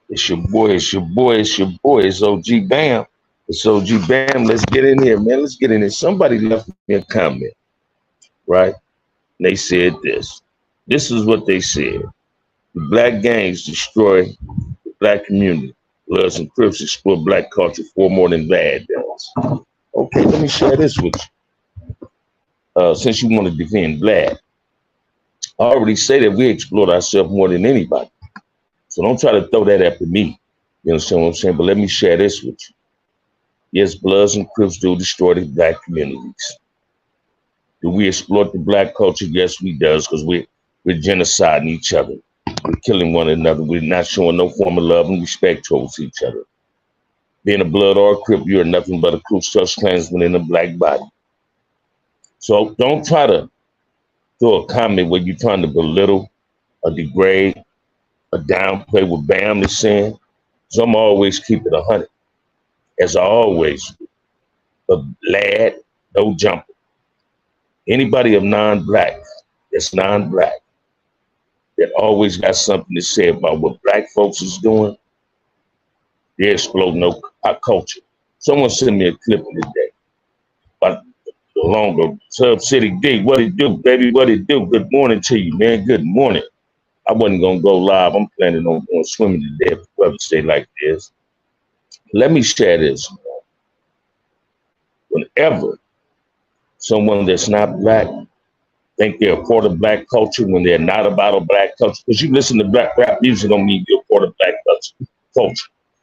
It's your boy, it's your boy, it's your boy, it's OG Bam. It's OG Bam. Let's get in here, man. Let's get in here. Somebody left me a comment, right? And they said this. This is what they said. The black gangs destroy the black community. Bloods and Crips explore black culture far more than bad does. Okay, let me share this with you. Since you want to defend Vlad, I already say that we exploit ourselves more than anybody. So don't try to throw that at me. You understand what I'm saying? But let me share this with you. Yes, Bloods and Crips do destroy the black communities. Do we exploit the black culture? Yes, we does, because we're genociding each other. We're killing one another. We're not showing no form of love and respect towards each other. Being a Blood or a Crip, you're nothing but a Ku Klux Klansman in a black body. So don't try to throw a comment where you're trying to belittle or degrade or downplay what Bam is saying. So I'm always keep it 100, as I always do. But lad, no jumper. Anybody of non-black, that's non-black, that always got something to say about what black folks is doing, they're exploding our culture. Someone sent me a clip today about the longer Sub City D. What it do, baby? What it do? Good morning to you, man. Good morning. I wasn't gonna go live. I'm planning on going swimming today if the weather stay like this. Let me share this. Whenever someone that's not black think they're a part of black culture when they're not about a black culture, because you listen to black rap music don't mean you're a part of black culture.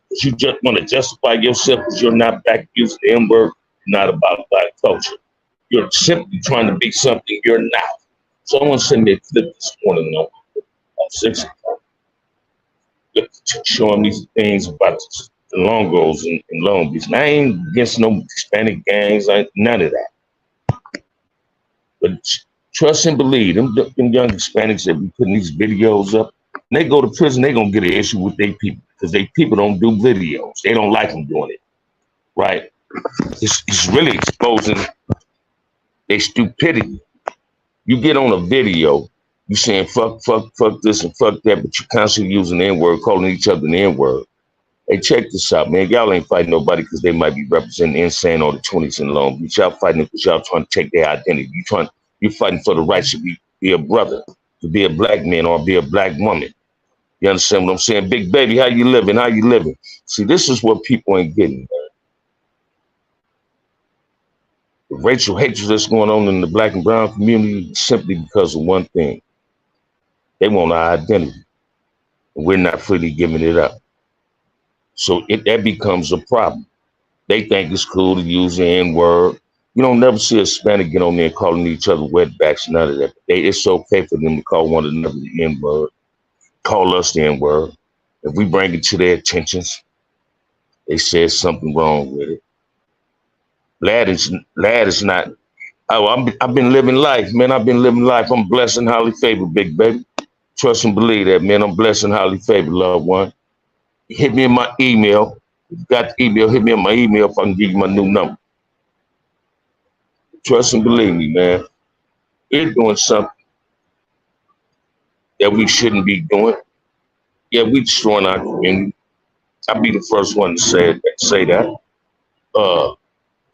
Because you just want to justify yourself because you're not black, using the N-word, not about black culture. You're simply trying to be something you're not. Someone sent me a clip this morning on 6 o'clock, showing me things about the Longos in Long Beach. And I ain't against no Hispanic gangs, none of that. But trust and believe, them young Hispanics that be putting these videos up, when they go to prison, they gonna get an issue with their people because they people don't do videos. They don't like them doing it, right? It's really exposing their stupidity. You get on a video, you saying fuck this and fuck that, but you constantly using the N-word, calling each other the N-word. Hey, check this out, man. Y'all ain't fighting nobody because they might be representing Insane or the 20s in Long Beach. Y'all fighting because y'all trying to take their identity. You're fighting for the right to be a brother, to be a black man or be a black woman. You understand what I'm saying? Big baby, how you living? How you living? See, this is what people ain't getting, man. The racial hatred that's going on in the black and brown community is simply because of one thing. They want our identity, and we're not freely giving it up. So that becomes a problem. They think it's cool to use the N-word. You don't never see a Hispanic get on there calling each other wetbacks, none of that. It's okay for them to call one another the N-word, call us the N-word. If we bring it to their attentions, they said something wrong with it. Lad is not. Oh, I've been living life, man. I've been living life. I'm blessed and highly favored, big baby. Trust and believe that, man. I'm blessed and highly favored, loved one. Hit me in my email. If you got the email, hit me in my email if I can give you my new number. Trust and believe me, man. We're doing something that we shouldn't be doing. Yeah, we destroying our community. I'll be the first one to say that.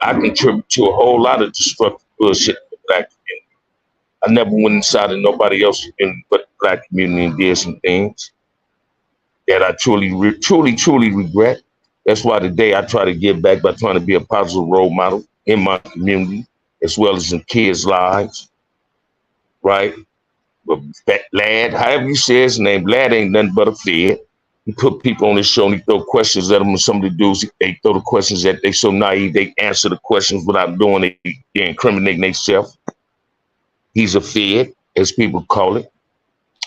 I contribute to a whole lot of destructive bullshit in the black community. I never went inside of nobody else's community but the black community and did some things that I truly regret. That's why today I try to give back by trying to be a positive role model in my community as well as in kids' lives, right? But Vlad, however you say his name, Vlad ain't nothing but a fed. He put people on his show and he throw questions at them, and some of the dudes, they throw the questions at, they so naive, they answer the questions without doing it, they're incriminating themselves. He's a fed, as people call it.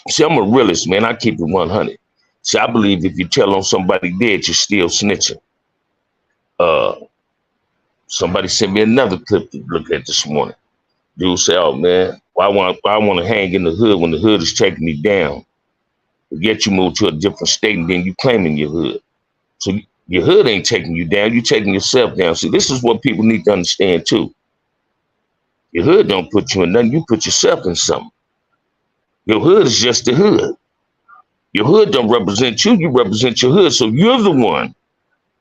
See, I'm a realist, man. I keep it 100. See, I believe if you tell on somebody dead, you're still snitching. Somebody sent me another clip to look at this morning. Dude say, oh man, why I want to hang in the hood when the hood is taking me down? Yet you move to a different state and then you claiming your hood. So your hood ain't taking you down, you're taking yourself down. See, this is what people need to understand too. Your hood don't put you in nothing, you put yourself in something. Your hood is just the hood. Your hood don't represent you. You represent your hood. So you're the one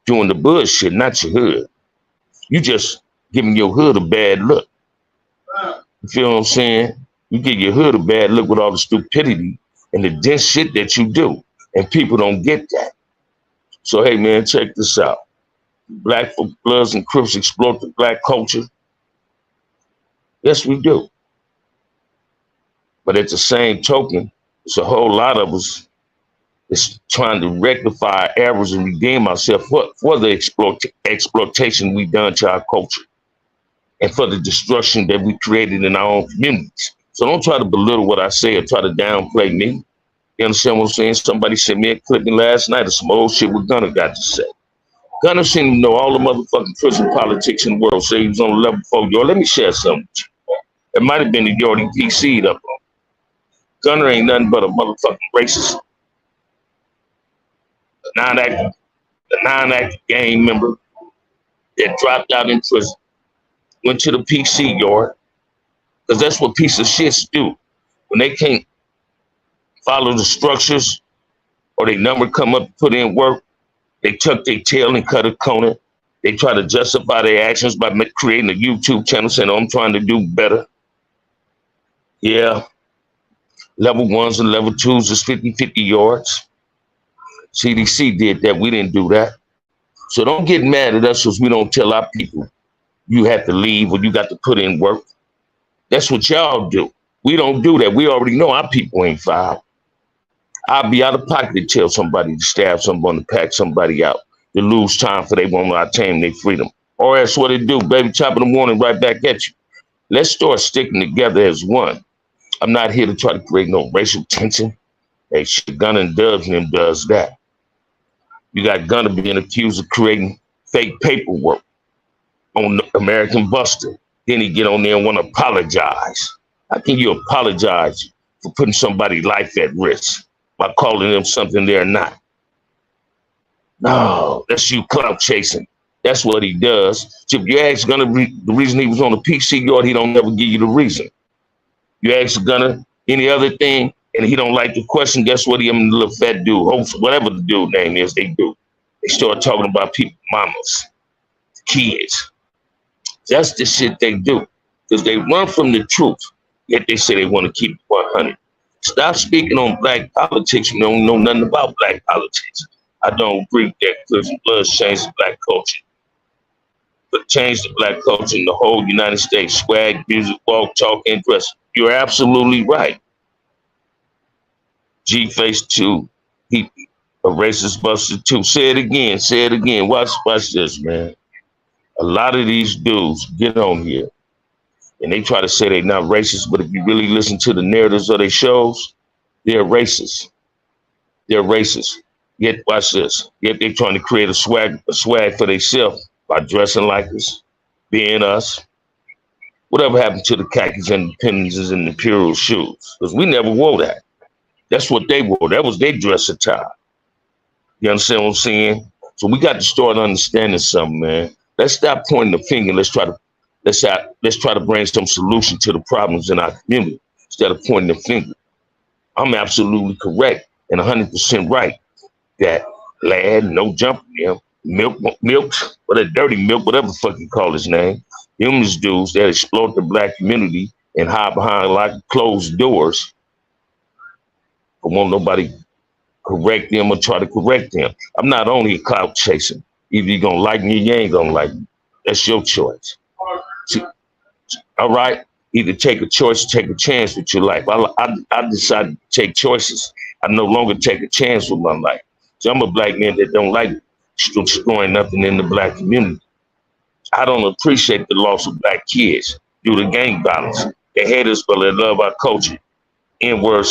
doing the bullshit, not your hood. You just giving your hood a bad look. You feel what I'm saying? You give your hood a bad look with all the stupidity and the dense shit that you do. And people don't get that. So, hey, man, check this out. Black Bloods and Crips exploit the black culture. Yes, we do. But at the same token, it's a whole lot of us that's trying to rectify errors and redeem ourselves for the exploitation we done to our culture and for the destruction that we created in our own communities. So don't try to belittle what I say or try to downplay me. You understand what I'm saying? Somebody sent me a clipping last night of some old shit what Gunner got to say. Gunner seemed to know all the motherfucking prison politics in the world. Say he was on the level 4. Yo, let me share something with you. It might have been the Yorty PC'd up on. Gunner ain't nothing but a motherfucking racist. The non-active gang member that dropped out in prison, went to the PC yard, because that's what piece of shits do. When they can't follow the structures or they number come up to put in work, they tuck their tail and cut a corner. They try to justify their actions by creating a YouTube channel saying, oh, I'm trying to do better. Yeah. Level 1s and level 2s is 50-50 yards. CDC did that. We didn't do that. So don't get mad at us because we don't tell our people you have to leave or you got to put in work. That's what y'all do. We don't do that. We already know our people ain't filed. I'll be out of pocket to tell somebody to stab someone, to pack somebody out, to lose time for they won't attain their freedom. Or that's what it do, baby. Top of the morning, right back at you. Let's start sticking together as one. I'm not here to try to create no racial tension. Hey, shit, Gunner and Dubs and them does that. You got Gunner being accused of creating fake paperwork on the American Buster. Then he get on there and want to apologize. How can you apologize for putting somebody's life at risk by calling them something they're not? No, that's you clout chasing. That's what he does. So if you ask Gunner the reason he was on the PC yard, he don't never give you the reason. You ask Gunner any other thing, and he don't like the question, guess what? He a little fat dude, whatever the dude name is, they do. They start talking about people, mamas, kids. That's the shit they do. Because they run from the truth, yet they say they want to keep it 100. Stop speaking on black politics. You don't know nothing about black politics. I don't agree that Crips and Bloods change the black culture. But change the black culture in the whole United States. Swag, music, walk, talk, and dress. You're absolutely right. G-Face 2, he a racist buster too. Say it again, say it again. Watch this, man. A lot of these dudes get on here and they try to say they're not racist, but if you really listen to the narratives of their shows, they're racist. They're racist. Yet, watch this. Yet they're trying to create a swag for themselves by dressing like us, being us. Whatever happened to the khakis and the pennies and the imperial shoes? Because we never wore that. That's what they wore. That was their dress attire. You understand what I'm saying? So we got to start understanding something, man. Let's stop pointing the finger. Let's try to bring some solution to the problems in our community instead of pointing the finger. I'm absolutely correct and 100% right that Vlad, no jumping him, milk, what a dirty milk, whatever the fuck you call his name. Them is dudes that exploit the black community and hide behind like closed doors. But won't nobody correct them or try to correct them. I'm not only a clout chasing. Either you're gonna like me or you ain't gonna like me. That's your choice. See, all right? Either take a choice or take a chance with your life. I decided to take choices. I no longer take a chance with my life. So I'm a black man that don't like destroying nothing in the black community. I don't appreciate the loss of black kids due to gang violence. They hate us, but they love our culture. N-word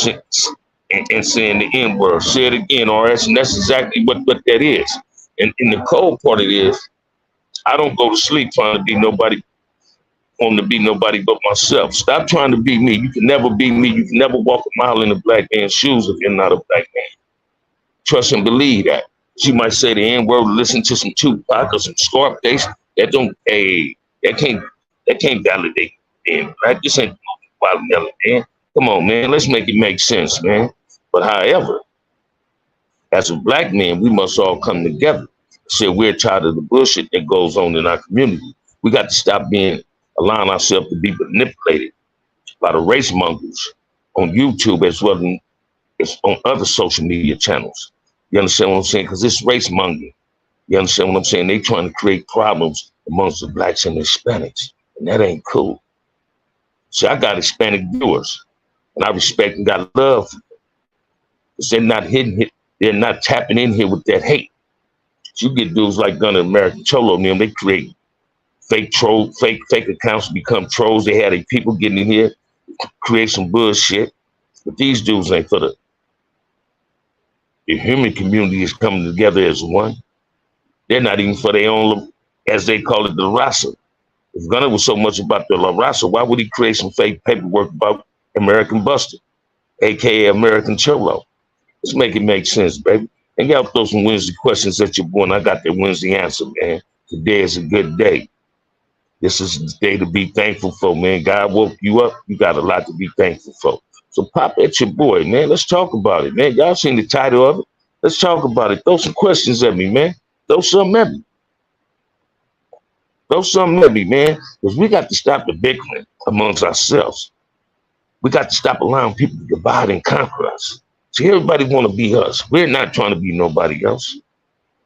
and saying the N-word. Say it again, RS, and that's exactly what that is. And the cold part of it is, I don't go to sleep trying to be nobody, wanting to be nobody but myself. Stop trying to be me. You can never be me. You can never walk a mile in a black man's shoes if you're not a black man. Trust and believe that. She might say the N-word, listen to some Tupac or some Scarface. That can't validate them. Right? This ain't validate, man. Come on, man. Let's make it make sense, man. But however, As a black man, we must all come together. Say we're tired of the bullshit that goes on in our community. We got to stop allowing ourselves to be manipulated by the race mongers on YouTube as well as on other social media channels. You understand what I'm saying? Because it's race mongering. You understand what I'm saying? They trying to create problems amongst the blacks and the Hispanics, and that ain't cool. See, I got Hispanic viewers, and I respect and got love for them. Because they're not hitting it, they're not tapping in here with that hate. So you get dudes like Gunner American Cholo and them, they create fake accounts to become trolls. They had people getting in here, create some bullshit. But these dudes ain't for the human community is coming together as one. They're not even for their own, as they call it, the raza. If Gunner was so much about the La Raza, why would he create some fake paperwork about American Buster, aka American Cholo? Let's make it make sense, baby. And y'all throw some Wednesday questions at your boy, and I got that Wednesday answer, man. Today is a good day. This is the day to be thankful for, man. God woke you up. You got a lot to be thankful for. So pop at your boy, man. Let's talk about it, man. Y'all seen the title of it. Let's talk about it. Throw some questions at me, man. Throw something at me. Throw something at me, man. Because we got to stop the bickering amongst ourselves. We got to stop allowing people to divide and conquer us. See, everybody want to be us. We're not trying to be nobody else.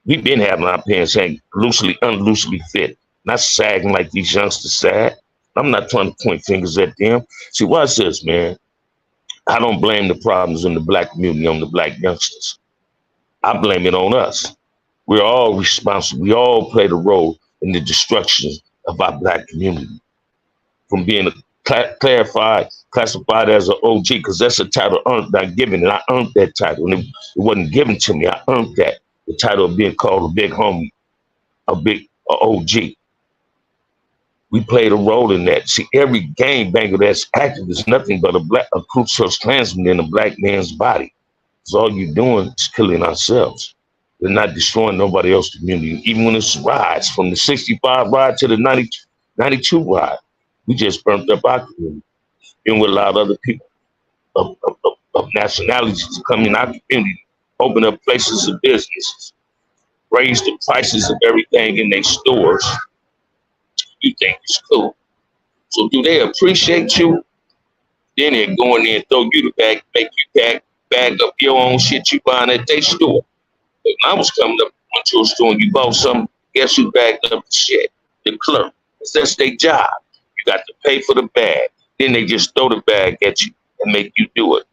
We've been having our pants hang loosely, unloosely fit, not sagging like these youngsters sag. I'm not trying to point fingers at them. See, watch this, man. I don't blame the problems in the black community on the black youngsters. I blame it on us. We're all responsible. We all played a role in the destruction of our black community. From being classified as an OG, because that's a title not given, and I earned that title. And it wasn't given to me. I earned that. The title of being called a big homie, a OG. We played a role in that. See, every gangbanger that's active is nothing but a Ku Klux Klansman in a black man's body. So all you're doing is killing ourselves. We're not destroying nobody else's community. Even when it's rides, from the 65 ride to the 92 ride, we just burnt up our community. And we allowed other people of nationalities to come in our community, open up places of businesses, raise the prices of everything in their stores. You think it's cool. So do they appreciate you? Then they go in there and throw you the bag, make you bag up your own shit you buying at their store. When I was coming up, went to a store and you bought something, guess who bagged up the shit? The clerk. That's their job. You got to pay for the bag. Then they just throw the bag at you and make you do it.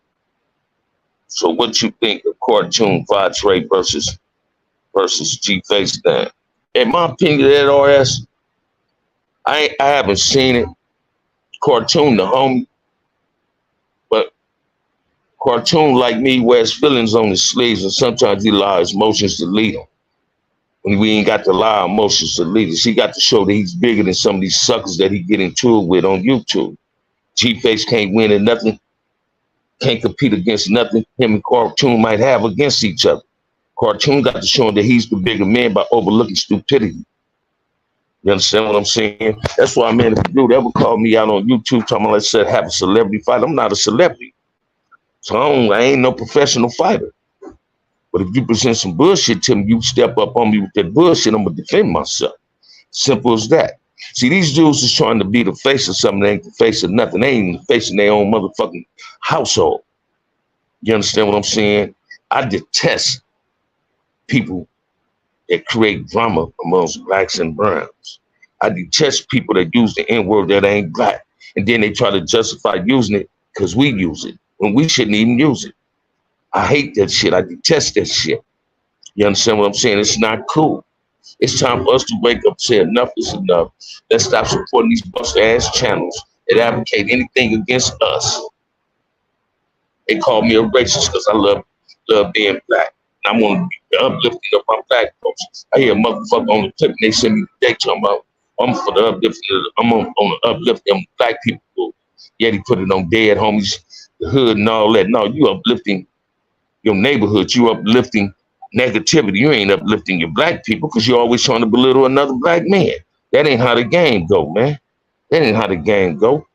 So what you think of cartoon Vlad versus G-Face then? In my opinion, that RS, I haven't seen it. Cartoon the homie, but Cartoon like me wears feelings on his sleeves, and sometimes he allows emotions to lead him. When we ain't got to allow emotions to lead us, he got to show that he's bigger than some of these suckers that he get into it with on YouTube. G-Face can't win at nothing, can't compete against nothing him and Cartoon might have against each other. Cartoon got to show him that he's the bigger man by overlooking stupidity. You understand what I'm saying? That's why, man, if a dude ever called me out on YouTube talking about, let's say, have a celebrity fight, I'm not a celebrity. So I ain't no professional fighter. But if you present some bullshit to me, you step up on me with that bullshit, I'm going to defend myself. Simple as that. See, these dudes is trying to be the face of something. They ain't the face of nothing. They ain't even facing their own motherfucking household. You understand what I'm saying? I detest people that create drama amongst blacks and browns. I detest people that use the N-word that ain't black. And then they try to justify using it because we use it when we shouldn't even use it. I hate that shit. I detest that shit. You understand what I'm saying? It's not cool. It's time for us to wake up and say enough is enough. Let's stop supporting these bust-ass channels that advocate anything against us. They call me a racist because I love being black. And I want to be the uplifting of my black folks. I hear a motherfucker on the clip and they send me the day talking about, I'm for the uplifting, I'm on the uplifting of black people. Yet he put it on dead homies, the hood and all that. No, you uplifting your neighborhood. You uplifting negativity. You ain't uplifting your black people because you're always trying to belittle another black man. That ain't how the game go, man. That ain't how the game go.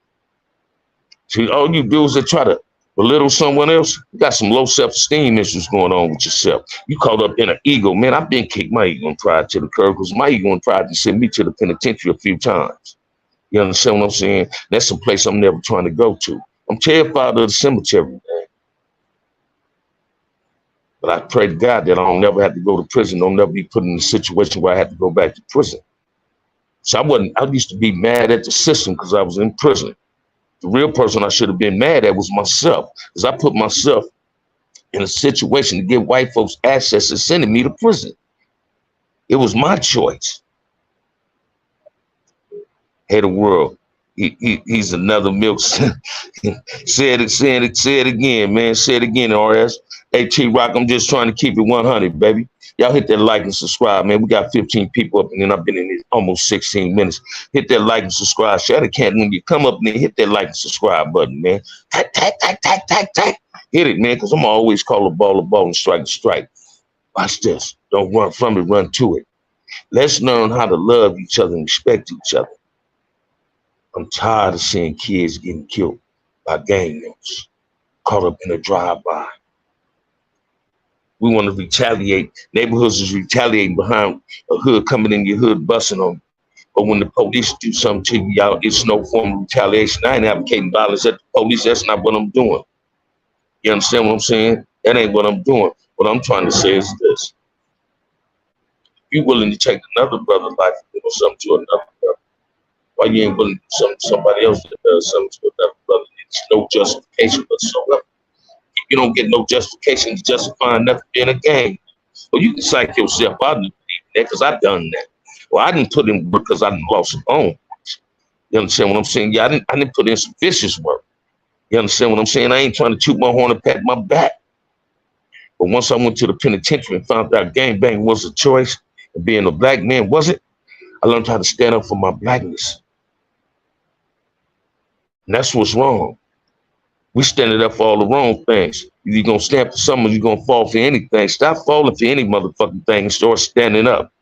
See, all you do is try to belittle someone else, you got some low self-esteem issues going on with yourself. You caught up in an ego. Man, I've been kicked my ego and pride to the curb because my ego and pride to send me to the penitentiary a few times. You understand what I'm saying? That's a place I'm never trying to go to. I'm terrified of the cemetery, man. But I pray to God that I don't never have to go to prison. Don't never be put in a situation where I have to go back to prison. So I used to be mad at the system because I was in prison. The real person I should have been mad at was myself, because I put myself in a situation to give white folks access to sending me to prison. It was my choice. Hey, the world, he's another milk. Say it again, man. Say it again, RS. Hey, T-Rock, I'm just trying to keep it 100, baby. Y'all hit that like and subscribe, man. We got 15 people up, and then I've been in here almost 16 minutes. Hit that like and subscribe. Share the cat when you come up and then hit that like and subscribe button, man. Tack, tack, tack, tack, tack, tack. Hit it, man, because I'm always call a ball and strike a strike. Watch this. Don't run from it, run to it. Let's learn how to love each other and respect each other. I'm tired of seeing kids getting killed by gang members, caught up in a drive-by. We want to retaliate. Neighborhoods is retaliating behind a hood coming in your hood, busting on you. But when the police do something to you, y'all, it's no form of retaliation. I ain't advocating violence at the police. That's not what I'm doing. You understand what I'm saying? That ain't what I'm doing. What I'm trying to say is this. If you're willing to take another brother's life and do something to another brother, why you ain't willing to do something to somebody else that does something to another brother? It's no justification whatsoever. You don't get no justification to justify nothing in a game. Well, you can psych yourself out that because I've done that. Well, I didn't put in work because I didn't lost a bone. You understand what I'm saying? Yeah, I didn't put in some vicious work. You understand what I'm saying? I ain't trying to toot my horn and pat my back. But once I went to the penitentiary and found out gangbang was a choice and being a black man wasn't, I learned how to stand up for my blackness. And that's what's wrong. We standing up for all the wrong things. You're going to stand for someone, you're going to fall for anything. Stop falling for any motherfucking thing and start standing up.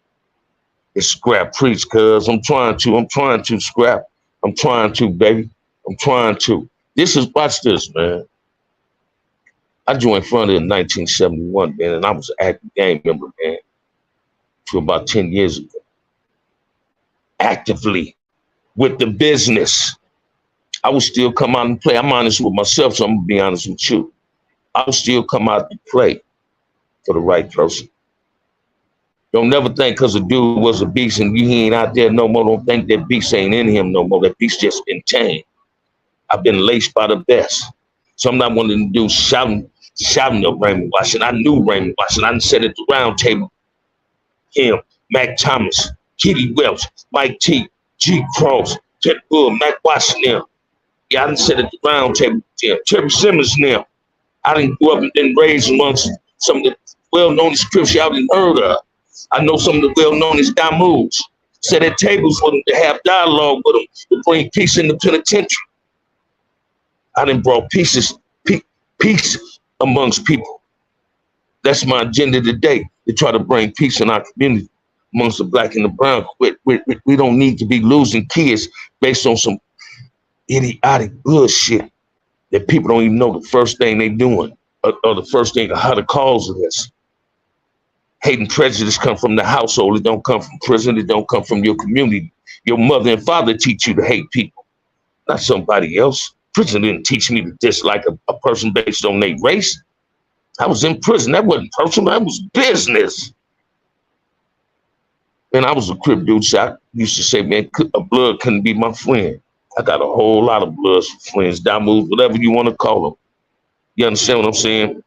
It's scrap preach, cuz I'm trying to scrap. I'm trying to, baby. I'm trying to. Watch this, man. I joined Front in 1971, man, and I was an active gang member, man, for about 10 years ago. Actively with the business. I would still come out and play. I'm honest with myself, so I'm gonna be honest with you. I would still come out and play for the right person. Don't never think because a dude was a beast and he ain't out there no more. Don't think that beast ain't in him no more. That beast just been tamed. I've been laced by the best. So I'm not one of them dudes shouting of Raymond Washington. I knew Raymond Washington. I done sat at the round table. Him, Mac Thomas, Kitty Welch, Mike T, G. Cross, Ted Bull, Mac Washington. Yeah, I didn't sit at the round table with them. Terry Simmons now. I didn't grow up and been raised amongst some of the well-knownest Crips y'all didn't heard of. I know some of the well-knownest Damoos. Sat at tables with them to have dialogue with them to bring peace in the penitentiary. I done brought peace amongst people. That's my agenda today, to try to bring peace in our community amongst the black and the brown. We don't need to be losing kids based on some idiotic bullshit that people don't even know the first thing they doing or the first thing, how the cause of this. Hate and prejudice come from the household. It don't come from prison. It don't come from your community. Your mother and father teach you to hate people, not somebody else. Prison didn't teach me to dislike a person based on their race. I was in prison. That wasn't personal. That was business. And I was a Crip dude. So I used to say, man, a blood couldn't be my friend. I got a whole lot of bloods for friends, Damoos, whatever you want to call them. You understand what I'm saying?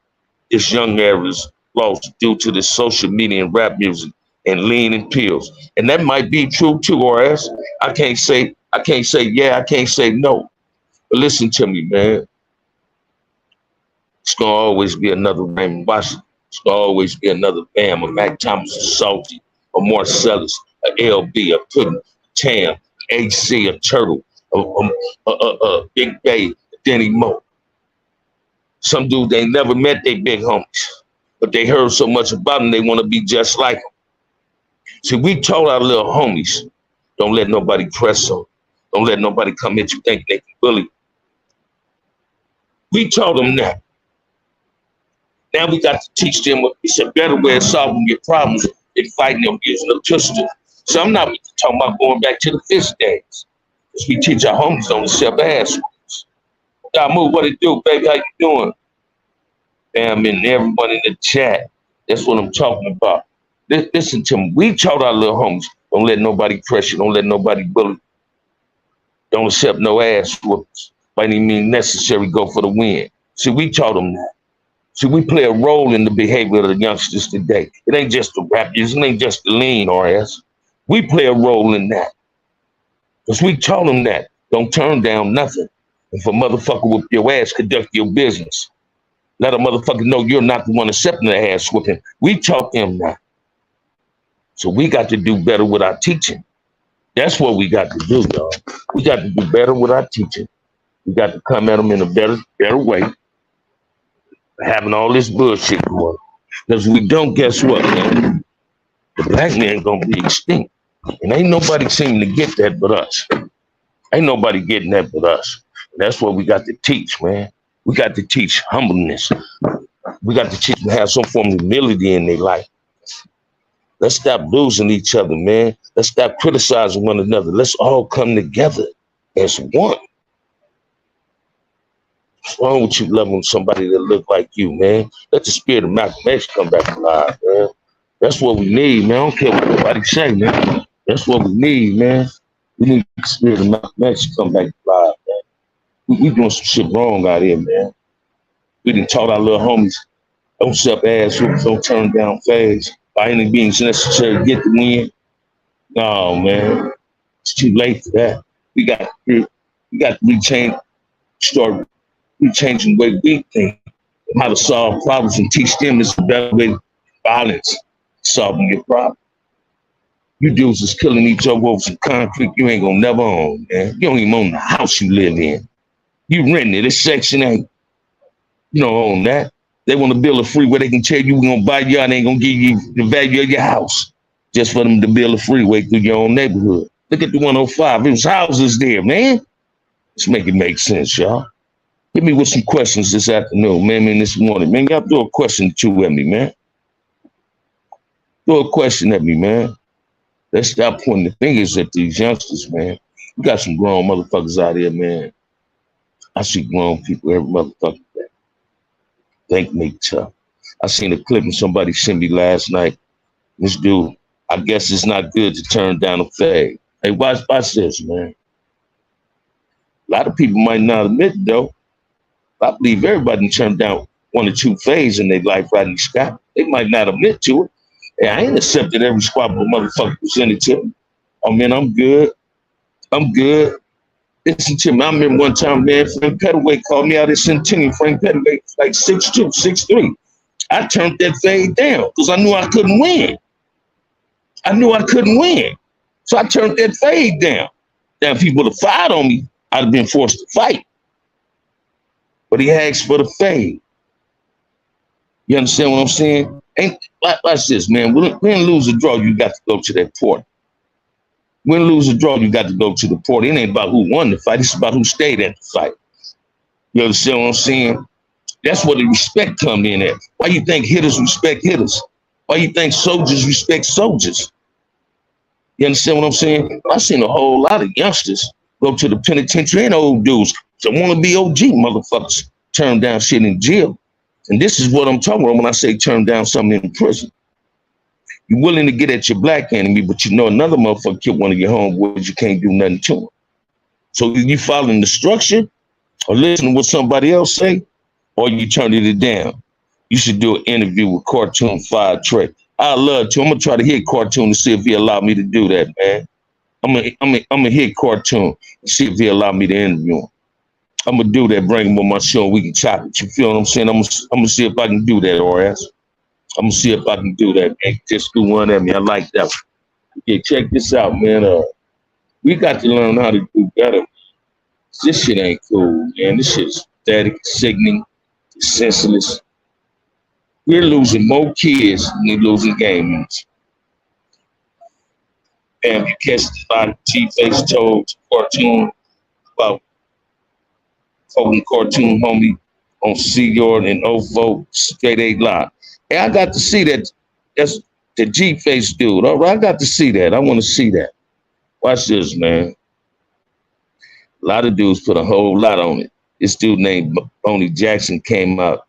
This young era is lost due to this social media and rap music and lean and pills. And that might be true too, or else I can't say yeah, I can't say no. But listen to me, man. It's gonna always be another Raymond Washington. It's gonna always be another Bam, a Mac Thomas, a Salty, a Marcellus, a LB, a Puddin', a Tam, AC, a Turtle, a Big Bay, Denny Mo. Some dudes, they never met their big homies, but they heard so much about them, they want to be just like them. See, we told our little homies, don't let nobody press on. Don't let nobody come at you thinking they can bully you. We taught them that. Now we got to teach them it's a better way of solving your problems than fighting them using electricity. So I'm not talking about going back to the fish days. Because we teach our homies on the self-ass. Move, what it do, baby? How you doing? Damn, and everyone in the chat. That's what I'm talking about. Listen to me. We taught our little homies, don't let nobody pressure, don't let nobody bully. Don't accept no ass whoopers. By any means necessary, go for the win. See, we taught them that. See, we play a role in the behavior of the youngsters today. It ain't just the rappers, it ain't just the lean RS. We play a role in that. Because we taught them that. Don't turn down nothing. If a motherfucker whoop your ass, conduct your business. Let a motherfucker know you're not the one accepting the ass whooping. We taught them that. So we got to do better with our teaching. That's what we got to do, y'all. We got to do better with our teaching. We got to come at them in a better way. Having all this bullshit going. Because if we don't, guess what, man? The black man gonna be extinct. And ain't nobody seeming to get that but us. Ain't nobody getting that but us. And that's what we got to teach, man. We got to teach humbleness. We got to teach them to have some form of humility in their life. Let's stop losing each other, man. Let's stop criticizing one another. Let's all come together as one. What's wrong with you loving somebody that look like you, man? Let the spirit of Malcolm X come back alive, man. That's what we need, man. I don't care what nobody say, man. That's what we need, man. We need the spirit of Malcolm X to come back alive, man. We doing some shit wrong out here, man. We done taught our little homies, don't suck ass, don't turn down phase. By any means necessary, get the win. No, man. It's too late for that. We got to start changing the way we think, how to solve problems and teach them this better way violence, solving your problem. You dudes is killing each other over some concrete you ain't gonna never own, man. You don't even own the house you live in. You renting it, it's Section 8. You don't own that. They want to build a freeway, they can tell you we're gonna buy you out, they ain't gonna give you the value of your house just for them to build a freeway through your own neighborhood. Look at the 105, there's houses there, man. Let's make it make sense, y'all. Hit me with some questions this afternoon, man, this morning. Man, y'all throw a question or two at me, man. Throw a question at me, man. Let's stop pointing the fingers at these youngsters, man. We got some grown motherfuckers out here, man. I see grown people every motherfucking day. Think me tough. I seen a clip of somebody sent me last night. This dude, I guess it's not good to turn down a fade. Hey, watch this, man. A lot of people might not admit it, though. I believe everybody turned down one or two fades in their life riding the sky. They might not admit to it. Hey, I ain't accepted every squabble motherfucker presented to me. Oh, man, I'm good. Listen to me. I remember one time, man, Frank Pettaway called me out at Centennial. Frank Pettaway, like 6'2", 6'3". I turned that fade down because I knew I couldn't win. So I turned that fade down. Now, if he would have fired on me, I'd have been forced to fight. But he asked for the fade. You understand what I'm saying? Watch this, man. Win, lose, or draw, you got to go to that port. Win, lose, or draw, you got to go to the port. It ain't about who won the fight. It's about who stayed at the fight. You understand what I'm saying? That's where the respect come in at. Why you think hitters respect hitters? Why you think soldiers respect soldiers? You understand what I'm saying? I've seen a whole lot of youngsters go to the penitentiary and old dudes. So want to be OG motherfuckers turn down shit in jail. And this is what I'm talking about when I say turn down something in prison. You're willing to get at your black enemy, but you know another motherfucker killed one of your homeboys, you can't do nothing to him. So you following the structure or listen to what somebody else say, or you turning it down. You should do an interview with Cartoon 5 Trey. I love to. I'm gonna try to hit Cartoon to see if he allow me to do that, man. I'm gonna hit Cartoon and see if he allow me to interview him. I'm gonna do that, bring him on my show and we can chop it. You feel what I'm saying? I'm gonna see if I can do that, RS. I'm gonna see if I can do that, man. Just do one at me. I like that one. Yeah, check this out, man. We got to learn how to do better. This shit ain't cool, man. This shit is pathetic, sickening, senseless. We're losing more kids than we're losing games. And you catch a lot of T-Face told Cartoon about quoting Cartoon homie on Seaguard and Ofo, straight 8 lot. Hey, I got to see that. That's the G-face dude. All right, I got to see that. I want to see that. Watch this, man. A lot of dudes put a whole lot on it. This dude named Boney Jackson came at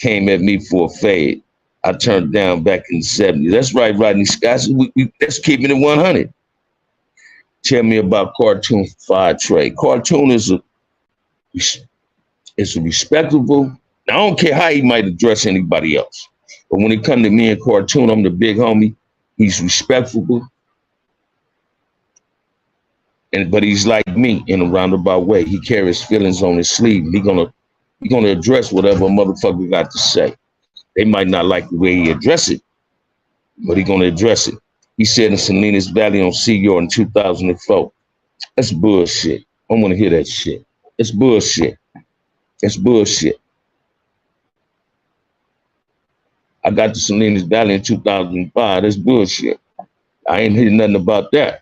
me for a fade. I turned down back in the 70s. That's right, Rodney Scott. That's keeping it 100. Tell me about Cartoon Fire Trade. Cartoon is a respectable. I don't care how he might address anybody else. But when it comes to me and Cartoon, I'm the big homie. He's respectable. But he's like me in a roundabout way. He carries feelings on his sleeve. He gonna address whatever a motherfucker got to say. They might not like the way he address it, but he gonna address it. He said in Salinas Valley on Seaguard in 2004. That's bullshit. I don't want to hear that shit. It's bullshit. It's bullshit. I got to Salinas Valley in 2005. That's bullshit. I ain't hear nothing about that.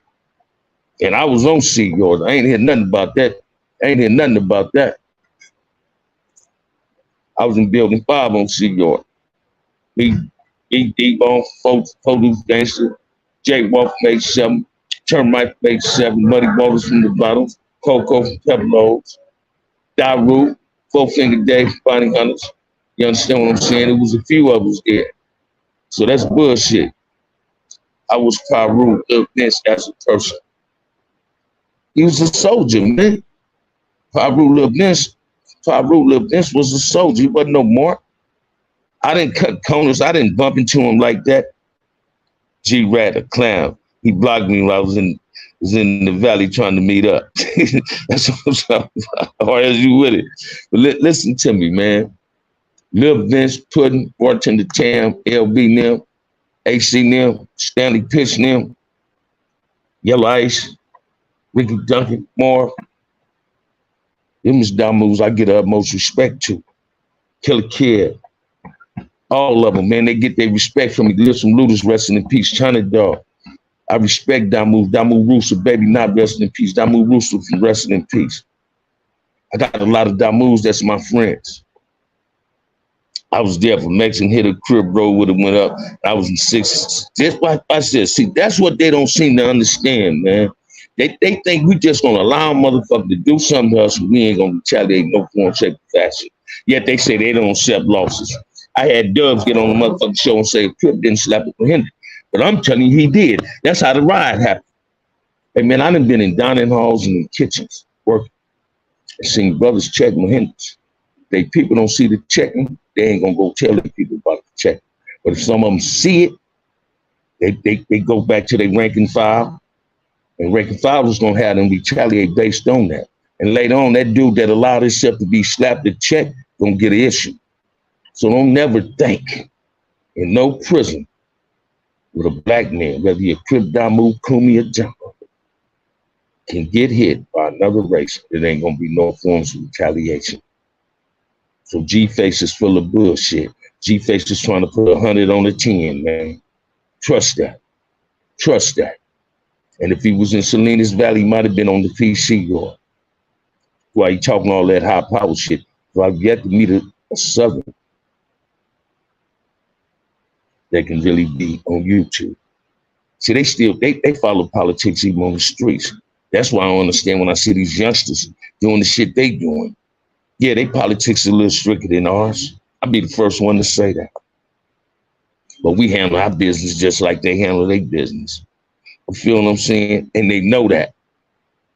And I was on Seaguard. I ain't hear nothing about that. I was in Building 5 on Seaguard. D-Bone, Photo Gangster, J Wolf made 7, Termite made 7, Muddy Ballers from the bottom, Coco from Pebbles, Daru, 4 Finger Dave, Bonnie Hunters. You understand what I'm saying? It was a few of us there. So that's bullshit. I was Paru Vince as a person. He was a soldier, man. Paru Vince was a soldier. He wasn't no more. I didn't cut corners. I didn't bump into him like that. G-Rat, a clown. He blocked me when I was in the valley trying to meet up. That's what I'm talking about. Or as you with it. But listen to me, man. Lil Vince, Puddin', Bartender Tam, LB Nim, AC Nim, Stanley Pitch Nim, Yellow Ice, Ricky Duncan, Moore. Them is Damus I get the utmost respect to. Killer Kid. All of them, man, they get their respect from me. Live some looters, resting in peace. China Dog. I respect Damu Rooster, baby, not resting in peace. Damu Rooster from resting in peace. I got a lot of Damus that's my friends. I was there for Mexican hit a crib road would have went up. I was in 6. That's why I said, see, that's what they don't seem to understand, man. They think we just gonna allow a motherfucker to do something to us and we ain't gonna retaliate no form, shape, or fashion. Yet they say they don't accept losses. I had Dubs get on the motherfucking show and say Crip didn't slap it for Henry. But I'm telling you, he did. That's how the riot happened. Hey, man, I done been in dining halls and in kitchens working. I seen brothers check Mahenders. They people don't see the checking, they ain't gonna go tell the people about the check. But if some of them see it, they go back to their rank and file. And rank and file was gonna have them retaliate based on that. And later on, that dude that allowed himself to be slapped a check gonna get an issue. So don't never think in no prison with a black man, whether you're Crip, Damu, Kumi, or Jumbo, can get hit by another race. There ain't gonna be no forms of retaliation. So G-Face is full of bullshit. G-Face is trying to put 100 on the 10, man. Trust that. Trust that. And if he was in Salinas Valley, he might have been on the PC yard. Why he talking all that high power shit? So I've yet to meet a Southern that can really be on YouTube. See, they follow politics even on the streets. That's why I don't understand when I see these youngsters doing the shit they doing. Yeah, they politics a little stricter than ours. I'll be the first one to say that. But we handle our business just like they handle their business. You feel what I'm saying? And they know that.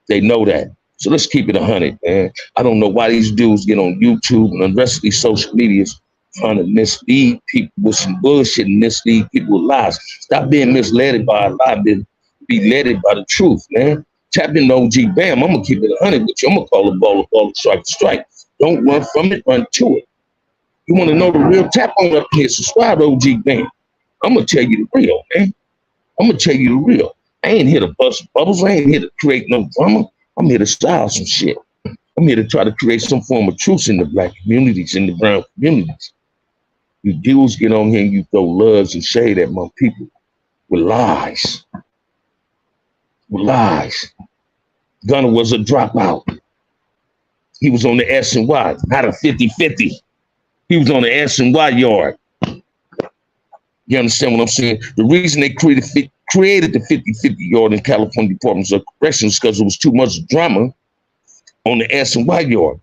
They know that. So let's keep it 100, man. I don't know why these dudes get on YouTube and the rest of these social medias trying to mislead people with some bullshit and mislead people with lies. Stop being misled by a lie, be led by the truth, man. Tap in OG Bam. I'm gonna keep it 100 with you. I'm gonna call the ball, strike to strike. Don't run from it, run to it. You want to know the real? Tap on up here, subscribe to OG Bam. I'm gonna tell you the real, man. I'm gonna tell you the real. I ain't here to bust bubbles. I ain't here to create no drama. I'm here to style some shit. I'm here to try to create some form of truth in the black communities, in the brown communities. You dudes get on here and you throw loves and shade at my people with lies. With lies. Gunner was a dropout. He was on the S and Y, not a 50-50. He was on the Anson Y yard. You understand what I'm saying? The reason they created the 50-50 yard in California Department of Corrections is because there was too much drama on the Anson Y yard.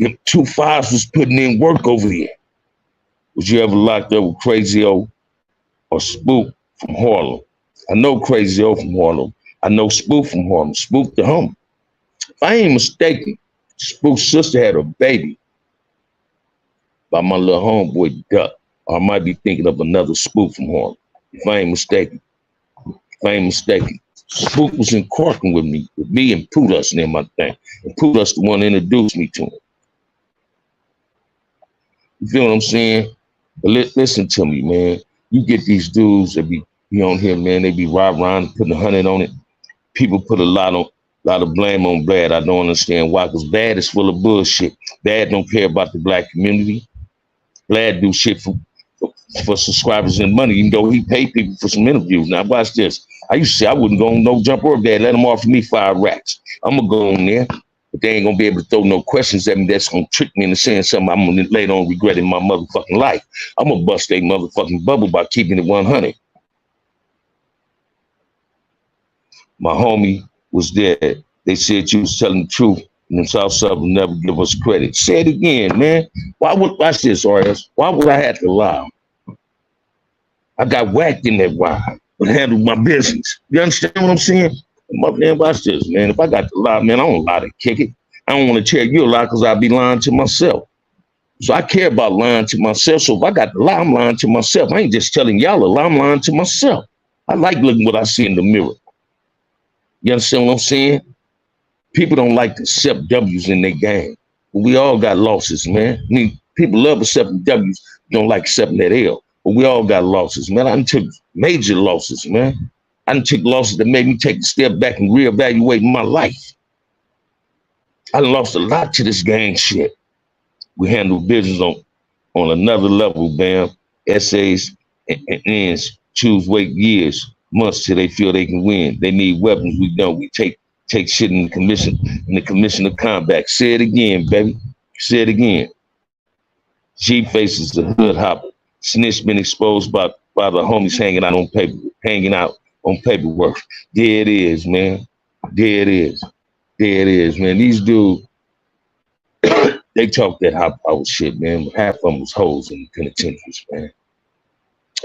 Them 2 5s was putting in work over there. Was you ever locked up with Crazy O or Spook from Harlem? I know Crazy O from Harlem. I know Spook from Harlem. Spook the homie. If I ain't mistaken, Spook's sister had a baby by my little homeboy Duck. Or I might be thinking of another Spook from Harlem. If I ain't mistaken. Spook was in Corcoran with me and Pudas and my thing. And Pudas the one that introduced me to him. You feel what I'm saying? But listen to me, man. You get these dudes that be on here, man. They be rah-rahing, putting 100 on it. People put a lot of blame on Vlad. I don't understand why, because Vlad is full of bullshit. Vlad don't care about the black community. Vlad do shit for subscribers and money, even though he paid people for some interviews. Now watch this. I used to say I wouldn't go on no jump or Vlad. Let them offer me 5 racks. I'm gonna go on there, but they ain't gonna be able to throw no questions at me that's gonna trick me into saying something I'm gonna later on regret in my motherfucking life. I'm gonna bust a motherfucking bubble by keeping it 100. My homie was there. They said you was telling the truth, and the South Side will never give us credit. Say it again, man. Watch this, RS. Why would I have to lie? I got whacked in that ride, but handled my business. You understand what I'm saying? Man, watch this, man. If I got to lie, man, I don't lie to kick it. I don't want to tell you a lie because I'll be lying to myself. So I care about lying to myself. So if I got to lie, I'm lying to myself. I ain't just telling y'all a lie, I'm lying to myself. I like looking what I see in the mirror. You understand what I'm saying? People don't like to accept W's in their game. But we all got losses, man. I mean, people love accepting W's, don't like accepting that L. But we all got losses, man. I done took major losses, man. I done took losses that made me take a step back and reevaluate my life. I done lost a lot to this gang shit. We handle business on another level, bam. Essays and ends choose wait years, months till they feel they can win. They need weapons. We don't. We take shit in the commission of combat. Say it again, baby. Say it again. G-Face is the hood hopper. Snitch been exposed by the homies hanging out on paperwork. There it is, man. There it is, man. These dudes, they talk that hot power shit, man. Half of them was hoes in the penitentiaries, man.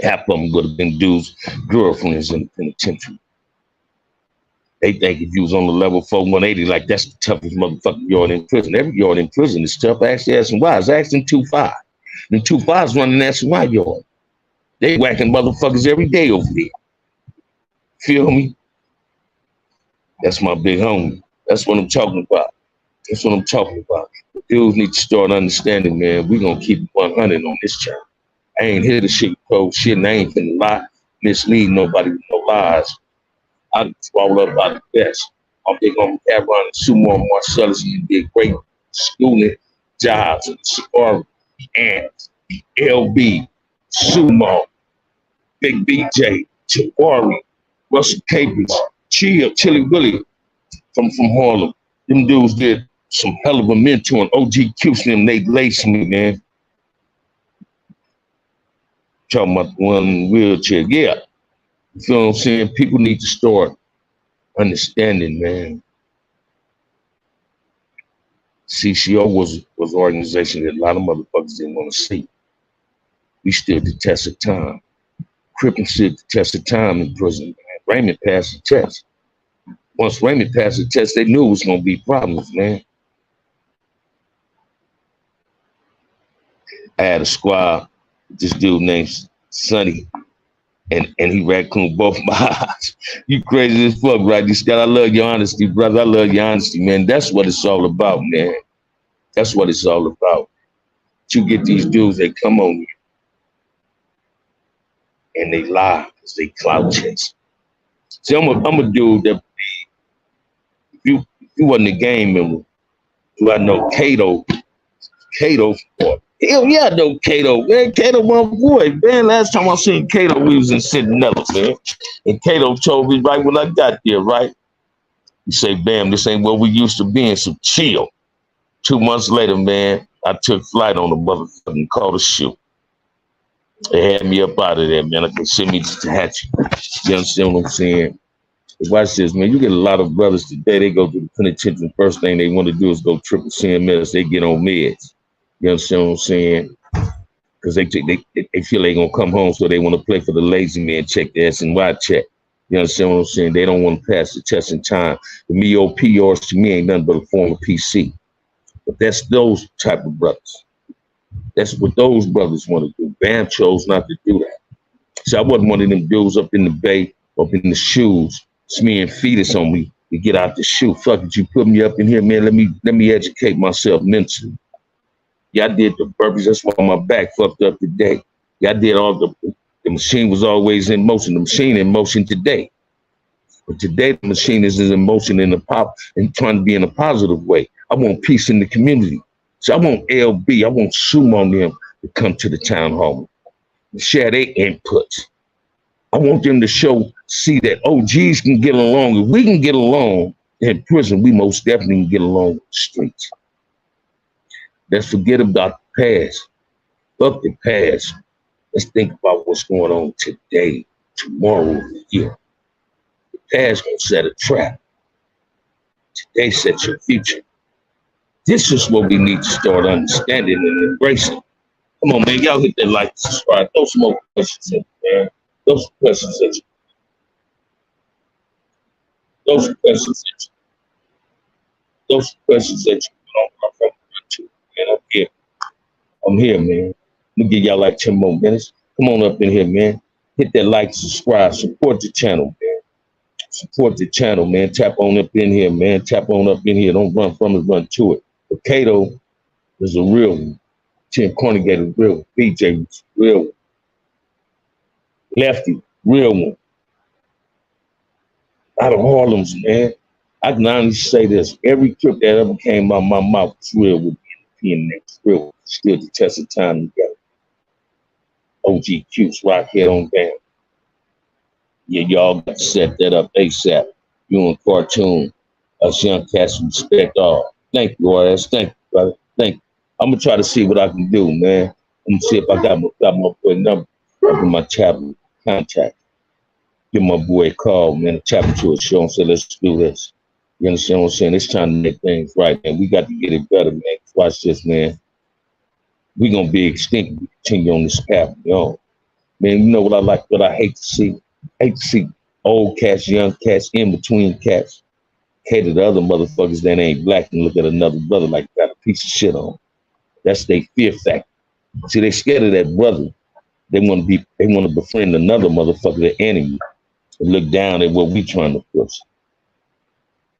Half of them would have been dudes' girlfriends in the penitentiary. They think if you was on the level 4180, like that's the toughest motherfucking yard in prison. Every yard in prison is tough. Actually, Anson Y is asking 2-5. And 2-5's running Anson Y yard. They whacking motherfuckers every day over there. Feel me? That's my big homie. That's what I'm talking about. Dudes need to start understanding, man. We gonna keep 100 on this channel. I ain't here to sugarcoat shit, and I ain't finna lie, mislead nobody with no lies. I swallow up by the best. I'm big on Aaron and Sumo and Marcellus. You did great schooling jobs and Safari, Ants, LB, Sumo, Big BJ, Tawari, Russell Capers, Chili Willie from Harlem. Them dudes did some hell of a mentoring. OG Houston, they laced me, man. Talking about the one in the wheelchair. Yeah. You feel what I'm saying? People need to start understanding, man. CCO was an organization that a lot of motherfuckers didn't want to see. We stood the test of time. Crips stood the test of time in prison, man. Raymond passed the test. Once Raymond passed the test, they knew it was going to be problems, man. I had a squad, this dude named Sonny, and he raccooned both my eyes. You crazy as fuck, right? You Scott, I love your honesty, brother. I love your honesty, man. That's what it's all about, man. That's what it's all about. You get these dudes, they come on you, and they lie because they clout chase. See, I'm a dude that if you wasn't a game member, do I know Cato? Hell yeah, I know Cato, man. Cato, my boy, man. Last time I seen Cato, we was in Centinela, man. And Cato told me right when I got there, right? He say, bam, this ain't what we used to be in, so chill. 2 months later, man, I took flight on the motherfucking caught a shoe. They had me up out of there, man. I could send me to Hatchet. You understand what I'm saying? Watch this, man. You get a lot of brothers today, they go to the penitentiary. First thing they want to do is go triple CMS. They get on meds. You understand what I'm saying? Because they feel they going to come home, so they want to play for the lazy man check, the S&Y check. You understand what I'm saying? They don't want to pass the test in time. The PRs to me ain't nothing but a form of PC. But that's those type of brothers. That's what those brothers want to do. Bam chose not to do that. So I wasn't one of them dudes up in the bay, up in the shoes, smearing fetus on me to get out the shoe. Fuck it, you put me up in here, man. Let me educate myself mentally. Yeah, I did the burpees. That's why my back fucked up today. Yeah, I did all the machine was always in motion. The machine in motion today. But today the machine is in motion in and trying to be in a positive way. I want peace in the community. So I want LB, I want Sumo on them to come to the town hall and share their inputs. I want them to see that OGs can get along. If we can get along in prison, we most definitely can get along with the streets. Let's forget about the past. Fuck the past. Let's think about what's going on today, tomorrow, here. The past gonna set a trap. Today sets your future. This is what we need to start understanding and embracing. Come on, man. Y'all hit that like, subscribe. Throw some more questions in, man. Those questions at you. Those questions at you. Those questions at you. Man, I'm here, man. Let me give y'all like 10 more minutes. Come on up in here, man. Hit that like, subscribe, support the channel, man. Support the channel, man. Tap on up in here, man. Tap on up in here. Don't run from it, run to it. But Kato is a real one. Tim Cornigator, real one. BJ, real one. Lefty, real one. Out of Harlem's, man. I can honestly say this. Every trip that ever came out of my mouth was real with PNX. Real. Still the test of time together. OG Q's Rockhead on down. Yeah, y'all got to set that up ASAP. You and Cartoon. Us young cats respect all. Thank you, RS. Thank you, brother. Thank you. I'm going to try to see what I can do, man. I'm going to see if I got my boy number in my tablet contact. Give my boy a call, man, tap into a show and say, let's do this. You understand what I'm saying? It's trying to make things right, man. We got to get it better, man. Watch this, man. We're going to be extinct if we continue on this path, you know. Man, you know what I like, what I hate to see? I hate to see old cats, young cats, in between cats, cater to other motherfuckers that ain't black and look at another brother like got a piece of shit on. That's their fear factor. See, they scared of that brother. They want to befriend another motherfucker, the enemy, and look down at what we trying to push.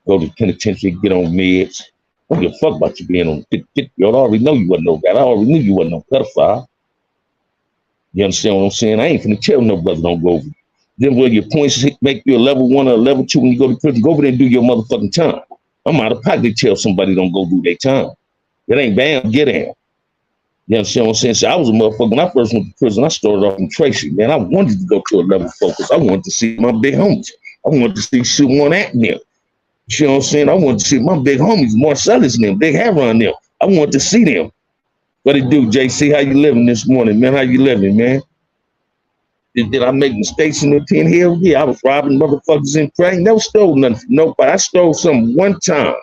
Go to the penitentiary, get on meds. I don't give a fuck about you being on 50. I already know you wasn't no guy. I already knew you wasn't no pedophile. You understand what I'm saying? I ain't finna tell no brother don't go over. Then will your points make you a level 1 or a level 2 when you go to prison? Go over there and do your motherfucking time. I'm out of pocket to tell somebody don't go do their time. It ain't bam, get in. You understand what I'm saying? So I was a motherfucker. When I first went to prison, I started off in Tracy, man. I wanted to go to a level focus. I wanted to see my big homies. I wanted to see shit one acting there. You know what I'm saying? I wanted to see my big homies, Marcellus and them, Big Heron them. I wanted to see them. What it do, JC? How you living this morning, man? How you living, man? Did I make mistakes in the pen here? Yeah, I was robbing motherfuckers in Craig. Never stole nothing from nobody. I stole something one time.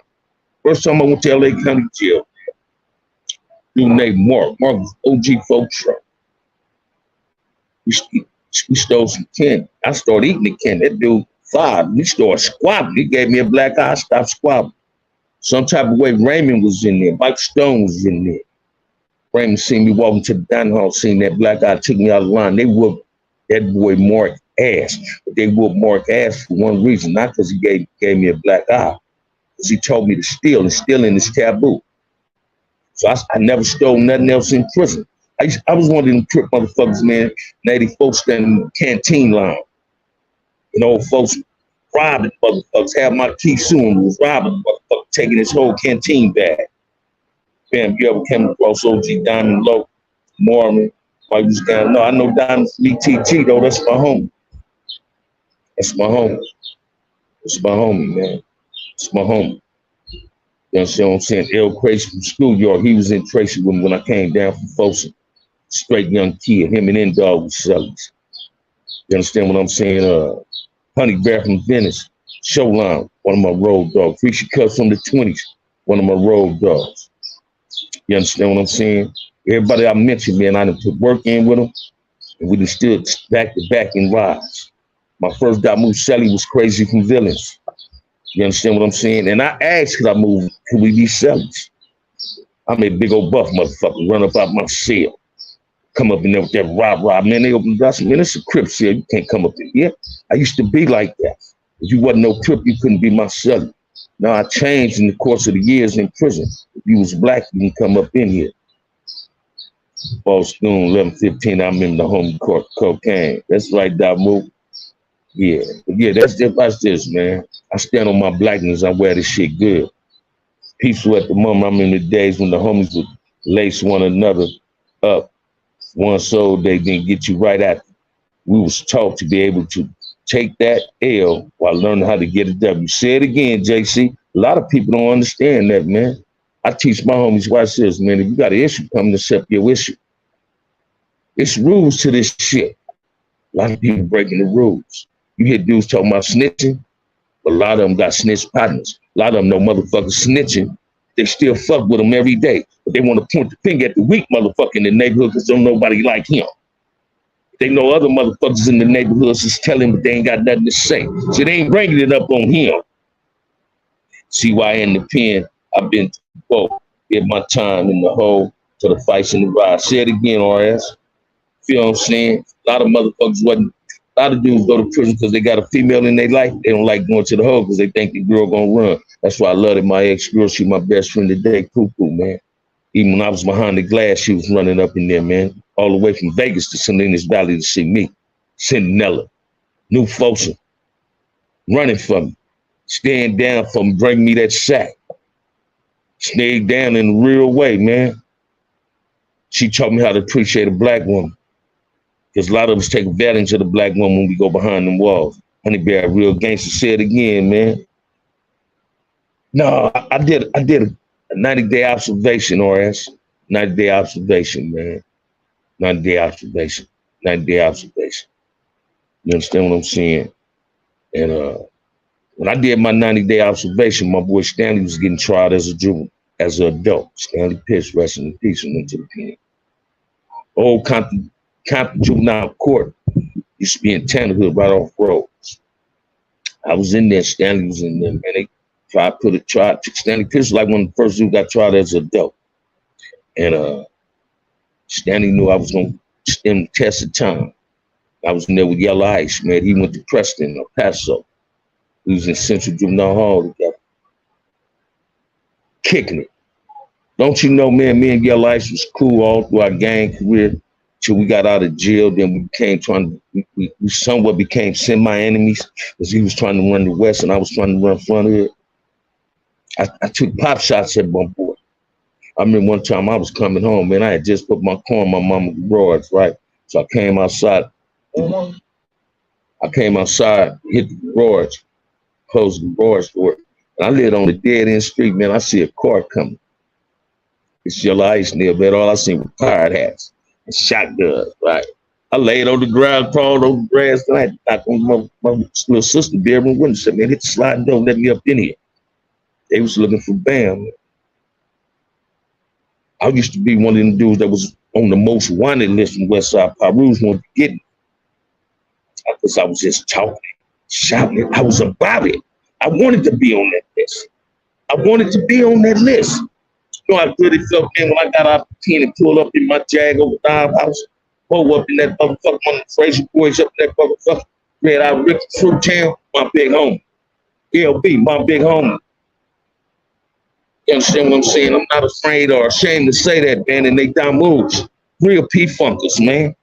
First time I went to LA County Jail. Dude named Mark. Mark was OG folk truck. We stole some candy. I started eating the candy. That dude, 5, he started squabbling. He gave me a black eye, I stopped squabbling. Some type of way Raymond was in there. Mike Stone was in there. Raymond seen me walking to the dining hall, seen that black eye, took me out of line. They whooped that boy Mark ass. But they whooped Mark ass for one reason, not because he gave me a black eye. Because he told me to steal, and stealing is taboo. So I never stole nothing else in prison. I was one of them Crip motherfuckers, man. 84 standing in the canteen line. You know, folks robbing motherfuckers. Have my key soon was robbing motherfuckers, taking his whole canteen bag. Bam, you ever came across OG Diamond Low, Mormon? While you was down? No, I know Diamond BTT though. That's my homie. That's my homie. That's my homie, man. It's my homie. You understand what I'm saying? L. Crazy from schoolyard. He was in Tracy with me when I came down from Folsom. Straight young kid. Him and N-Dog was sellers. You understand what I'm saying? Honey Bear from Venice. Showline, one of my road dogs. Freaky Cut from the 20s, one of my road dogs. You understand what I'm saying? Everybody I mentioned, man, I done put work in with them, and we done stood back to back in rides. My first guy moved Shelly was Crazy from Villains. You understand what I'm saying? And I asked, could I move, could we be sellers? I'm a big old buff motherfucker, run up out my cell. Come up in there with that rah-rah, man. They opened up, man, it's a Crips here. You can't come up in here. I used to be like that. If you wasn't no Crip, you couldn't be my celly. Now I changed in the course of the years in prison. If you was black, you can come up in here. Boston, 11-15, I remember the home court cocaine. That's right, that move. Yeah, but yeah, that's this, man. I stand on my blackness. I wear this shit good. Peaceful at the moment. I'm in the days when the homies would lace one another up. One soul, they didn't get you right after. We was taught to be able to take that L while learning how to get a W. Say it again, JC. A lot of people don't understand that, man. I teach my homies, watch this, man. If you got an issue, come and accept your issue. It's rules to this shit. A lot of people breaking the rules. You hear dudes talking about snitching, but a lot of them got snitch partners. A lot of them know motherfuckers snitching. They still fuck with them every day, but they want to point the finger at the weak motherfucker in the neighborhood because don't nobody like him. They know other motherfuckers in the neighborhoods is telling, but they ain't got nothing to say. So they ain't bringing it up on him. See why in the pen, I've been did my time in the hole to the fights in the ride. Say it again, RS. Feel what I'm saying? A lot of motherfuckers wasn't. A lot of dudes go to prison because they got a female in their life. They don't like going to the hole because they think the girl gonna run. That's why I love it. My ex-girl, she my best friend today, Poo-Poo, man. Even when I was behind the glass, she was running up in there, man. All the way from Vegas to Salinas Valley to see me. Centinela, New Folsom, running for me. Staying down for me, bring me that sack. Stayed down in a real way, man. She taught me how to appreciate a black woman. Because a lot of us take advantage of the black woman when we go behind them walls. Honey Bear, real gangster. Say it again, man. No, I did a 90-day observation, RS. 90-day observation, man. 90-day observation. 90-day observation. You understand what I'm saying? And when I did my 90-day observation, my boy Stanley was getting tried as a juvenile, as an adult. Stanley Pitts, resting in peace, and went to the pen. Old Compton Juvenile Court used to be in Tannerhood, right off roads. I was in there. Stanley was in there, man. They tried. Stanley Pitts was like one of the first who got tried as an adult. And Stanley knew I was going to stand the test of time. I was in there with Yellow Ice, man. He went to Preston or Paso. We was in Central Juvenile Hall together. Kicking it. Don't you know, man, me and Yellow Ice was cool all through our gang career till we got out of jail. Then we became we somewhat became semi-enemies because he was trying to run the West and I was trying to run Frontier. I took pop shots at my boy. I remember one time I was coming home, man. I had just put my car in my mama's garage, right? So I came outside. Hit the garage, closed the garage door. And I lived on the dead-end street, man. I see a car coming. It's Yellow Ice near, man. All I seen was pirate hats and shotguns, right? I laid on the ground, crawled over the grass, and I had to knock on my little sister, bedroom window, said, man, hit the sliding door, let me up in here. They was looking for Bam. I used to be one of them dudes that was on the most wanted list from Westside Perus wanted to get me. Because I was just talking, shouting. I was about it. I wanted to be on that list. I wanted to be on that list. You know how good it felt, man, when I got out the pen and pulled up in my Jag over Dive House, pull up in that motherfucker, one of the Fraser boys up in that motherfucker, man, I ripped the Fruit Town, my big homie. LB, my big homie. You understand what I'm saying? I'm not afraid or ashamed to say that, man, and they down moves. Real P-Funkers, man.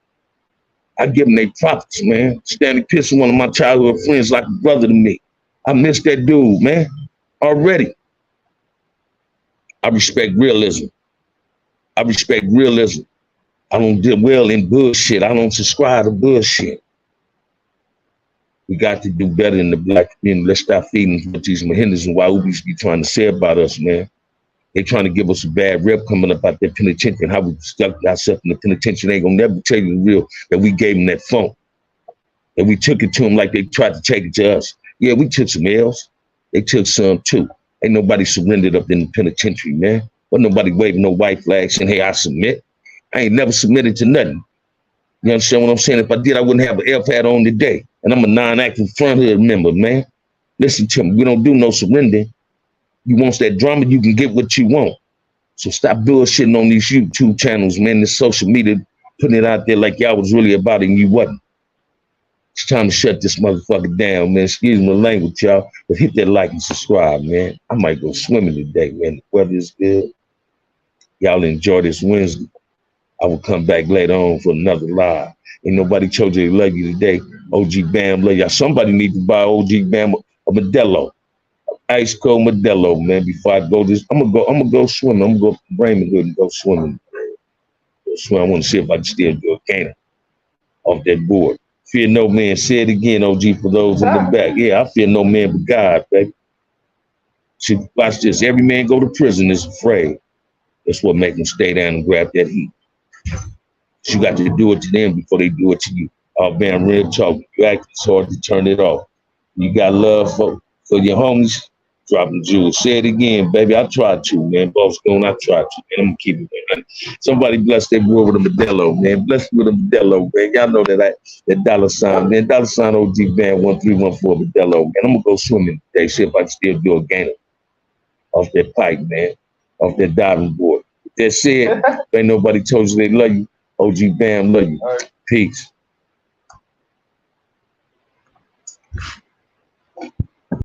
I give them their props, man. Stanley Pitts, one of my childhood friends, like a brother to me. I miss that dude, man, already. I respect realism. I respect realism. I don't deal well in bullshit. I don't subscribe to bullshit. We got to do better in the black community. Let's stop feeding what these Mahindras and Wahubis be trying to say about us, man. They trying to give us a bad rep coming up out that penitentiary and how we stuck ourselves in the penitentiary. They ain't gonna never tell you the real that we gave them that phone. And we took it to them like they tried to take it to us. Yeah, we took some L's. They took some too. Ain't nobody surrendered up in the penitentiary, man. But nobody waving no white flag saying, hey, I submit. I ain't never submitted to nothing. You understand what I'm saying? If I did, I wouldn't have an F hat on today. And I'm a non-active front hood member, man. Listen to me, we don't do no surrender. You want that drama, you can get what you want. So stop bullshitting on these YouTube channels, man, this social media, putting it out there like y'all was really about it and you wasn't. It's time to shut this motherfucker down, man. Excuse my language, y'all, but hit that like and subscribe, man. I might go swimming today, man. The weather is good. Y'all enjoy this Wednesday. I will come back later on for another live. Ain't nobody told you they love you today. OG Bam love y'all. Somebody need to buy OG Bam a Modelo. Ice cold Modelo, man. Before I go this, I'm gonna go swimming. I'm gonna go to Raymond and go swimming. Go swim. I want to see if I can still do a gainer off that board. Fear no man. Say it again, OG, for those in the back. Yeah, I fear no man but God, baby. See, watch this. Every man go to prison is afraid. That's what makes them stay down and grab that heat. You got to do it to them before they do it to you. Oh, man, real talk. You act, it's hard to turn it off. You got love for your homies. Dropping jewels. Say it again, baby. I tried to, man. Boss going, I tried to. Man, I'm gonna keep it, man. Somebody bless that boy with a Modelo, man. Bless me with a Modelo, man. Y'all know that dollar sign, man. $OG Band 1314 Modelo, man. I'm gonna go swimming today. See if I can still do a gainer off that pipe, man. Off that diving board. That's it. Ain't nobody told you they love you. OG Bam love you. Peace.